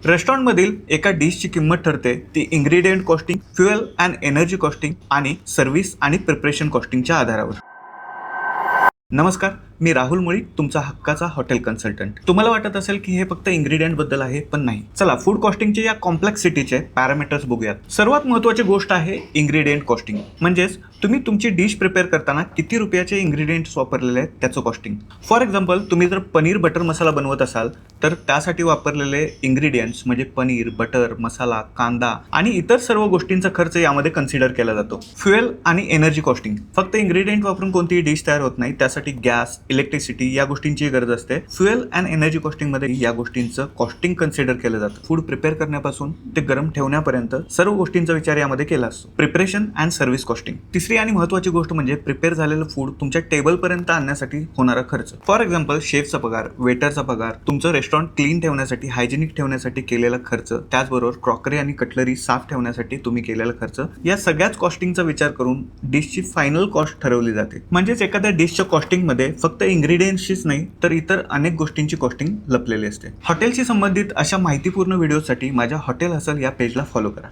रेस्टॉरंटमधील एका डिशची किंमत ठरते ती ingredient costing, fuel and energy costing आणि सर्व्हिस आणि प्रिपरेशन कॉस्टिंगच्या आधारावर। नमस्कार, मी राहुल मुळी, तुमचा हक्काचा हॉटेल कन्सल्टंट। तुम्हाला वाटत असेल की हे फक्त इन्ग्रेडियंट बद्दल आहे, पण नाही। चला फूड कॉस्टिंगचे या कॉम्प्लेक्सिटीचे पॅरामीटर्स बघूयात। सर्वात महत्त्वाची गोष्ट आहे इन्ग्रेडियंट कॉस्टिंग, म्हणजेच तुम्ही तुमची डिश प्रिपेअर करताना किती रुपयाचे इन्ग्रेडियंट्स वापरलेले आहेत त्याचं कॉस्टिंग। फॉर एक्झाम्पल, तुम्ही जर पनीर बटर मसाला बनवत असाल तर त्यासाठी वापरलेले इन्ग्रेडियंट्स म्हणजे पनीर, बटर, मसाला, कांदा आणि इतर सर्व गोष्टींचा खर्च यामध्ये कन्सिडर केला जातो। फ्युएल आणि एनर्जी कॉस्टिंग, फक्त इन्ग्रेडियंट वापरून कोणतीही डिश तयार होत नाही, त्यासाठी गॅस, इलेक्ट्रिसिटी या गोष्टींची गरज असते। फ्युएल अँड एनर्जी कॉस्टिंग मध्ये या गोष्टींचं कॉस्टिंग कन्सिडर केलं जातं। फूड प्रिपेअर करण्यापासून ते गरम ठेवण्यापर्यंत सर्व गोष्टींचा विचार यामध्ये केला असतो। प्रिपरेशन अँड सर्व्हिस कॉस्टिंग, तिसरी आणि महत्त्वाची गोष्ट म्हणजे प्रिपेअर झालेलं फूड तुमच्या टेबल पर्यंत आणण्यासाठी होणारा खर्च। फॉर एक्झाम्पल, शेफचा पगार, वेटरचा पगार, तुमचं रेस्टॉरंट क्लीन ठेवण्यासाठी, हायजेनिक ठेवण्यासाठी केलेला खर्च, त्याचबरोबर क्रॉकरी आणि कटलरी साफ ठेवण्यासाठी तुम्ही केलेला खर्च, या सगळ्याच कॉस्टिंगचा विचार करून डिशची फायनल कॉस्ट ठरवली जाते। म्हणजेच एखाद्या डिशच्या कॉस्टिंग मध्ये फक्त इन्ग्रेडियंट्सचीच नाही तर इतर अनेक गोष्टींची कॉस्टिंग लपलेली असते। हॉटेलशी संबंधित अशा माहितीपूर्ण व्हिडिओसाठी माझ्या हॉटेल हसल या पेजला फॉलो करा।